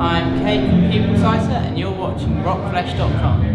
I'm Kate from Pupil Slicer and you're watching rockflesh.com.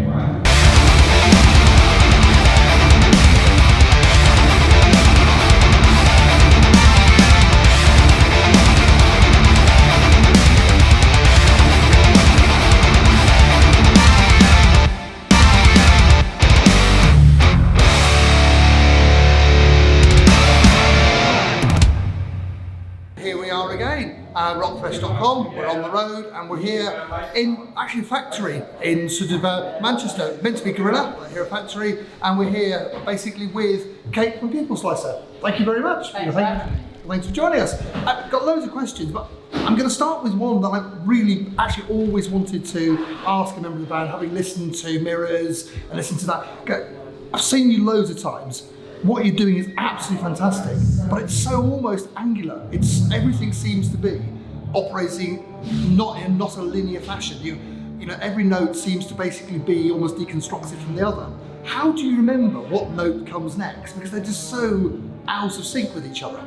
Here we are again, rockflesh.com. We're on the road and we're here in actually a factory in sort of Manchester. Meant to be Gorilla, but here a factory, and we're here basically with Kate from Pupil Slicer. Thank you very much. Thanks for joining us. I've got loads of questions, but I'm going to start with one that I really actually always wanted to ask a member of the band, having listened to Mirrors and listened to that. I've seen you loads of times. What you're doing is absolutely fantastic, but it's so almost angular. Everything seems to be operating not in a linear fashion. You know, every note seems to basically be almost deconstructed from the other. How do you remember what note comes next? Because they're just so out of sync with each other.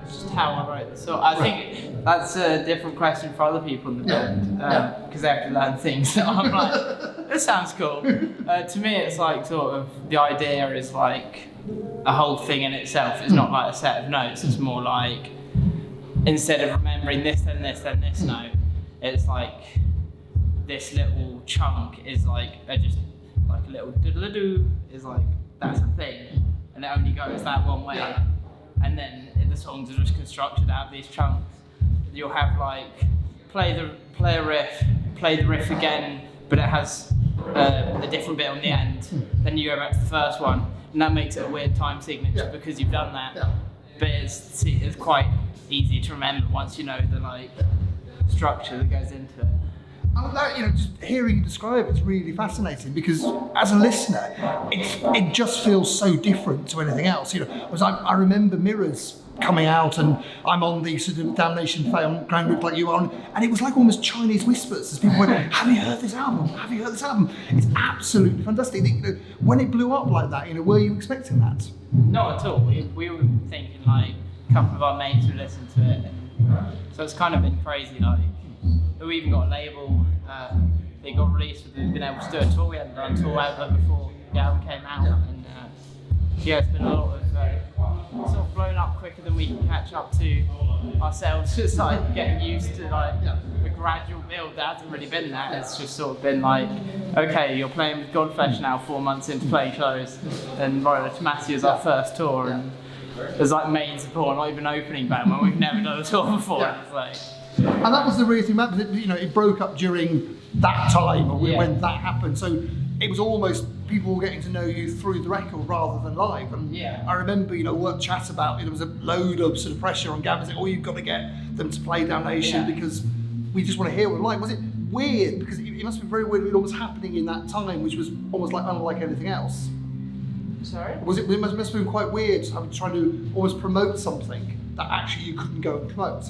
Just how I wrote the song. I think that's a different question for other people in the band, because they have to learn things that I'm like, this sounds cool. To me, it's like sort of the idea is like a whole thing in itself. It's not like a set of notes. It's more like instead of remembering this, then this, then this note, it's like this little chunk is like just like a little doodle-doo is like that's a thing, and it only goes that one way. And then the songs are just constructed out of these chunks. You'll have like play a riff, play the riff again, but it has a different bit on the end. Then you go back to the first one, and that makes it a weird time signature because you've done that. But it's quite easy to remember once you know the like structure that goes into it. Just hearing you describe it's really fascinating because as a listener, it just feels so different to anything else. I remember Mirrors coming out, and I'm on the sort of Damnation Found Grand Group like you are, and it was like almost Chinese whispers as people went, "Have you heard this album? Have you heard this album?" It's absolutely fantastic. When it blew up like that, were you expecting that? Not at all. We were thinking like a couple of our mates would listen to it, and so it's kind of been crazy. Like we even got a label. They got released. We've been able to do a tour. We hadn't done a tour ever before the album came out, and it's been a lot of sort of blown up quicker than we can catch up to ourselves. It's like getting used to like the gradual build. There hasn't really been that. It's just sort of been like, okay, you're playing with Godflesh now 4 months into playing shows, and Royal Tomasi is our first tour, and there's like main support, not even opening band when we've never done a tour before. It's like, and that was the real thing. It broke up during that time, or when that happened. So it was almost people were getting to know you through the record rather than live. And I remember, work chat about there was a load of sort of pressure on Gavin saying, "Oh, you've got to get them to play Damnation because we just want to hear what it's like." Was it weird? Because it must be very weird. It was happening in that time, which was almost like unlike anything else. Sorry? It must have been quite weird trying to almost promote something that actually you couldn't go and promote.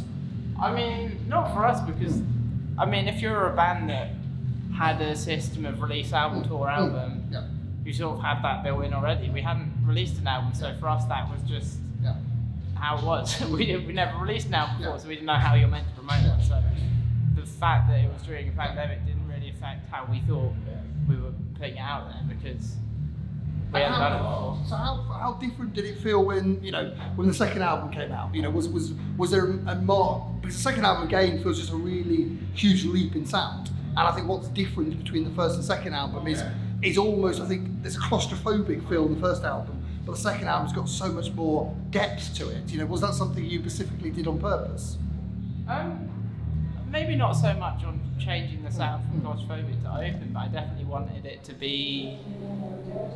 I mean, not for us because, if you're a band that had a system of release album, tour album, you sort of had that built in already. We hadn't released an album, so for us that was just how it was. we never released an album before, so we didn't know how you're meant to promote it. So the fact that it was during a pandemic didn't really affect how we thought we were putting it out there because we hadn't done it before. So how different did it feel when the second album came out? Was there a mark? Because the second album again feels just a really huge leap in sound. And I think what's different between the first and second album is almost, I think there's a claustrophobic feel in the first album, but the second album's got so much more depth to it. Was that something you specifically did on purpose? Maybe not so much on changing the sound from claustrophobic to open, but I definitely wanted it to be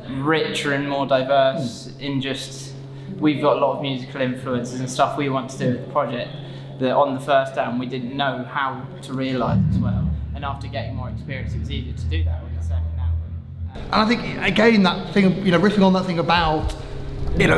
richer and more diverse in just, we've got a lot of musical influences and stuff we want to do with the project that on the first album we didn't know how to realise as well. And after getting more experience, it was easier to do that with the second album. And I think, again, that thing, riffing on that thing about,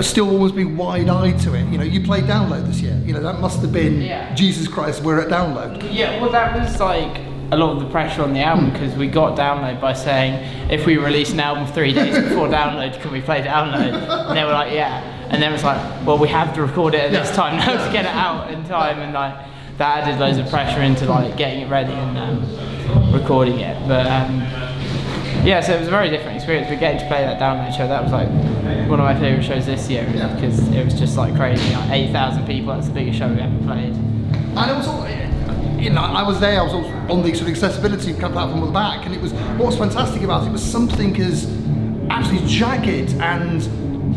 still always being wide-eyed to it. You played Download this year. That must have been, Jesus Christ, we're at Download. Yeah, well, that was like a lot of the pressure on the album because we got Download by saying, if we release an album 3 days before Download, can we play Download? And they were like, yeah. And then it was like, well, we have to record it at this time now to get it out in time. And like, that added loads of pressure into like getting it ready and recording it. But yeah, so it was a very different experience. But getting to play that download show, that was like one of my favourite shows this year, because it was just like crazy. Like 8,000 people, that's the biggest show we ever played. And it was all, you know, I was there, I was on the sort of accessibility kind of platform at the back, and it was, what was fantastic about it was something as absolutely jagged and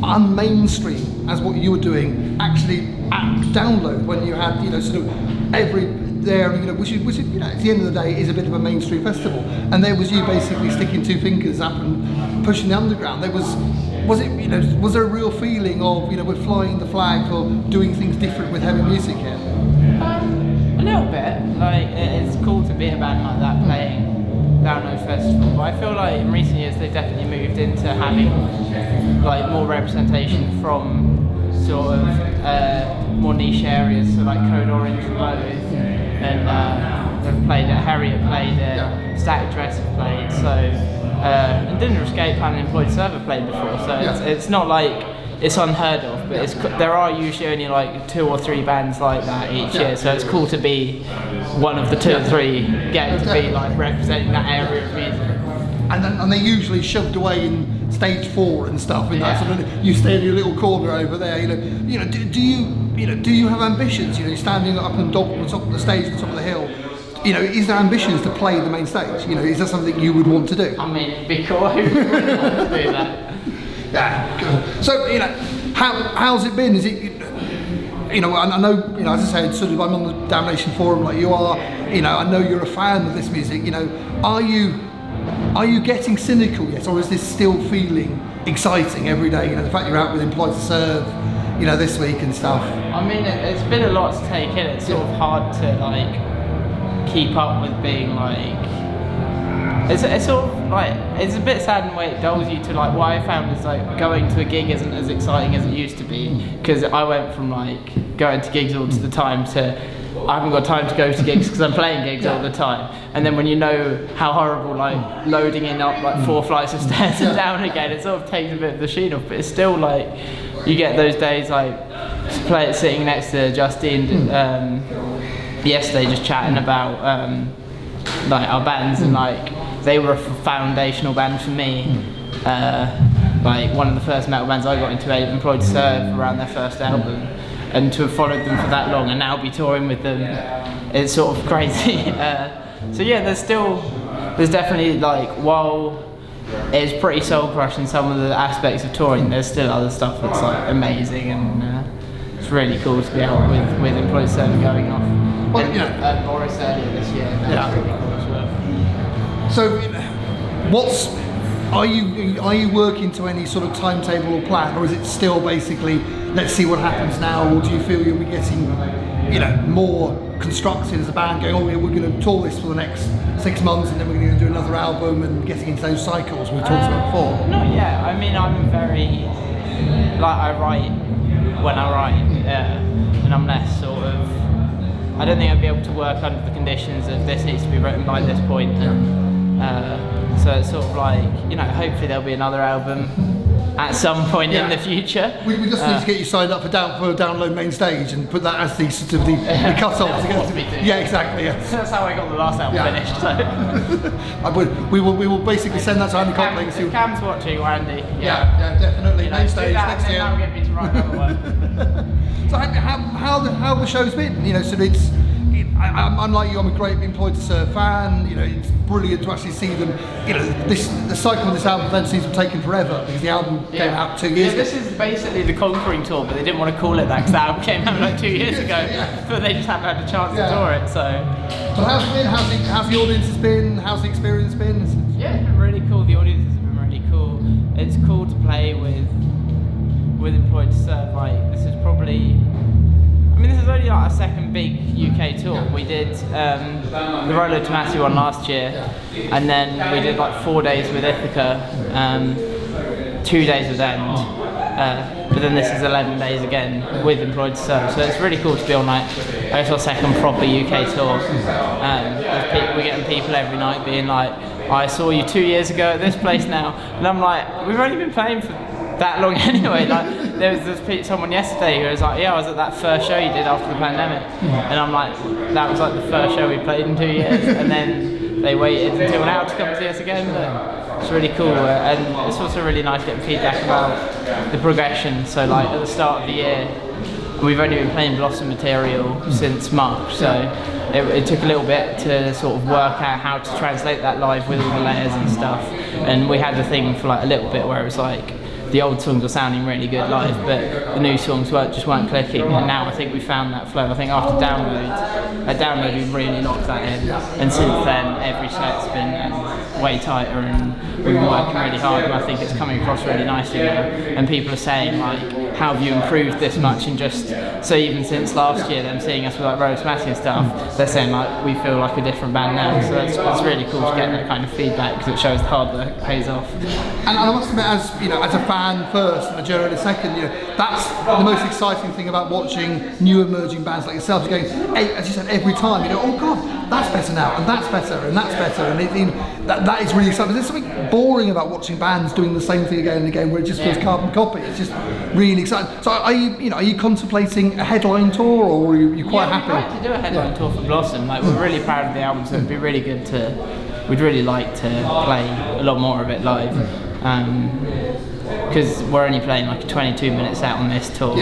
unmainstream as what you were doing actually at download, when you had, you know, sort of every there, you know, which you know, at the end of the day is a bit of a mainstream festival, and there was you basically sticking two fingers up and pushing the underground. There was it, you know, was there a real feeling of, you know, we're flying the flag or doing things different with heavy music here? A little bit. Like, it's cool to be a band like that playing Download Festival, but I feel like in recent years they've definitely moved into having like more representation from sort of more niche areas, so like Code Orange and Loathe, and they've played it, Harriet played it, Static Dress have played, so and Dinner Escape and Employed Server played before, so it's not like it's unheard of, but there are usually only like 2 or 3 bands like that each year, so it's cool to be one of the 2 or 3 getting to be like representing that area of music. And they're usually shoved away in stage 4 and stuff, and that sort of, you stay in your little corner over there. You know, do you have ambitions? You know, you're standing up on the top of the stage, on the top of the hill. You know, is there ambitions to play the main stage? You know, is that something you would want to do? I mean, it'd be cool. Who wouldn't want to do that? Yeah, cool. So, you know, how's it been? Is it, you know, I know, you know, as I said, sort of, I'm on the Damnation forum like you are. You know, I know you're a fan of this music. You know, are you getting cynical yet, or is this still feeling exciting every day? You know, the fact you're out with Employed to Serve, you know, this week and stuff. I mean, it's been a lot to take in. It's sort of hard to like keep up with being like. It's sort of like, it's a bit sad in the way it dulls you to like, what I found is like going to a gig isn't as exciting as it used to be, because I went from like going to gigs all the time to I haven't got time to go to gigs because I'm playing gigs all the time, and then when you know how horrible like loading in up like 4 flights of stairs and down again, it sort of takes a bit of the sheen off, but it's still like, you get those days like sitting next to Justine yesterday just chatting about like our bands, and like they were a foundational band for me, like one of the first metal bands I got into, Employed to Serve, around their first album, and to have followed them for that long and now be touring with them, it's sort of crazy. So yeah, there's definitely like, while it's pretty soul crushing some of the aspects of touring, there's still other stuff that's like amazing, and it's really cool to be out with Employed to Serve going off. Well, and, you know, Boris earlier this year, that was really cool as well. So, are you working to any sort of timetable or plan, or is it still basically let's see what happens now, or do you feel you'll be getting, you know, more constructed as a band, going, oh, we're going to tour this for the next 6 months, and then we're going to do another album, and getting into those cycles we talked about before? Not yet. I mean, I'm very like, I write when I write, and I'm less sort of. I don't think I'd be able to work under the conditions of this needs to be written by this point. So it's sort of like, you know, hopefully there'll be another album at some point in the future. We just need to get you signed up for Download Main Stage and put that as the sort of the cut-off. Yeah, exactly. Yeah. That's how I got the last album finished. So. we will basically send that to Andy Copley. If Cam's watching, or Andy. Yeah, definitely. You know, Main Stage next year. That'll get me to write another one. So how the show's been? You know, so it's. Unlike you, I'm a great Employed to Serve fan. You know, it's brilliant to actually see them. You know, the cycle of this album then seems to have taken forever, because the album came out 2 years ago. This is basically the Conquering Tour, but they didn't want to call it that because the album came out like 2 years ago. But they just haven't had a chance to tour it. So how's it been? How's the audience been? How's the experience been? Yeah, it's been really cool. The audience has been really cool. It's cool to play with Employed to Serve. Like, this is probably. I mean, this is only like our second big UK tour. We did the Rolo Tomasi one last year, and then we did like 4 days with Ithaca, 2 days with End, but then this is 11 days again with Employed to Serve. So it's really cool to be on like, I guess, our second proper UK tour. We're getting people every night being like, I saw you 2 years ago at this place now, and I'm like, we've only been playing for that long anyway. Like there was someone yesterday who was like, yeah, I was at that first show you did after the pandemic, and I'm like, that was like the first show we played in 2 years, and then they waited until now to come see us again. But it's really cool, and it's also really nice getting feedback about the progression. So like at the start of the year, we've only been playing Blossom material since March, so it took a little bit to sort of work out how to translate that live with all the layers and stuff. And we had the thing for like a little bit where it was like the old songs were sounding really good live, but the new songs weren't clicking. And now I think we found that flow. I think after download we really locked that in. And since then, every set's been way tighter, and we've been working really hard. And I think it's coming across really nicely now. And people are saying like, how have you improved this much? And just so even since last year, them seeing us with like Road Smash and stuff, they're saying like we feel like a different band now. So it's really cool to get that kind of feedback, because it shows the hard work pays off. And I must admit, as you know, as a fan first and a journalist second, you know, that's the most exciting thing about watching new emerging bands like yourself. Is going, as you said, every time you go, oh god, that's better now, and that's better, and that's better, and that is really exciting. There's something boring about watching bands doing the same thing again and again, where it just feels carbon copy. It's just really exciting. So are you contemplating a headline tour, or are you quite happy? We'd like to do a headline tour for Blossom. Like we're really proud of the album, so it'd be really good to. We'd really like to play a lot more of it live, because we're only playing like a 22-minute set on this tour.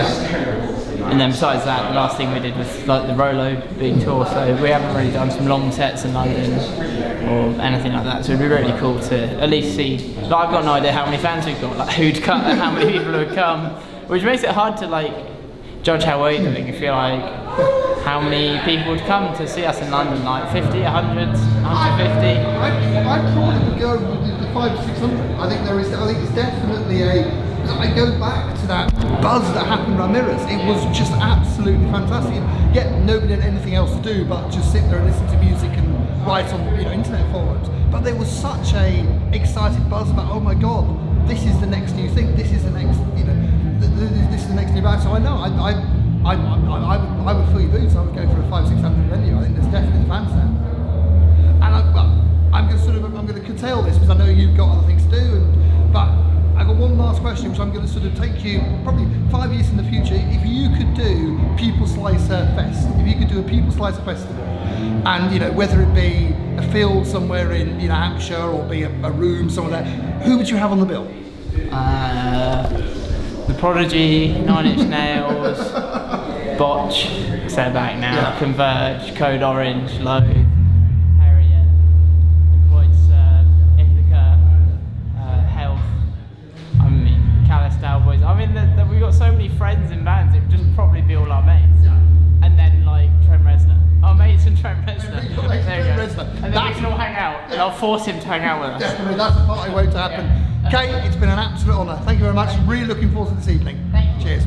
And then besides that, the last thing we did was like the Rolo big tour, so we haven't really done some long sets in London or anything like that. So it'd be really cool to at least see. Like, I've got no idea how many fans we've got, like who'd come, how many people would come, which makes it hard to like judge how we're doing. If you're like, how many people would come to see us in London, like 50, 100, 150? I probably would go with the 500 to 600. I think it's definitely a. I go back to that buzz that happened around Mirrors. It was just absolutely fantastic. Yet nobody had anything else to do but just sit there and listen to music and write on internet forums. But there was such a excited buzz about, oh my god, this is the next new thing. This is the next this is the next new band. So I know I would fill your boots. I would go for a 500-600 venue. I think there's definitely fans there. And I'm going to curtail this because I know you've got other things to do. But I've got one last question, which I'm going to sort of take you probably 5 years in the future. If you could do Pupil Slicer Fest, if you could do a Pupil Slicer festival, and whether it be a field somewhere in Hampshire or be a room somewhere there, who would you have on the bill? The Prodigy, 9 Inch Nails, Botch, set back now, Converge, Code Orange, Loathe, Harriet, Employed Serve, Ithaca, Health, Callous Cowboys. We've got so many friends in bands, it would just probably be all our mates. And then like Trent Reznor. Our mates and Trent Reznor. There we go. And then we can all hang out, and I'll force him to hang out with us. Definitely, that's the part I wait to happen. Kate, it's been an absolute honour. Thank you very much. Really looking forward to this evening. Thank you. Cheers.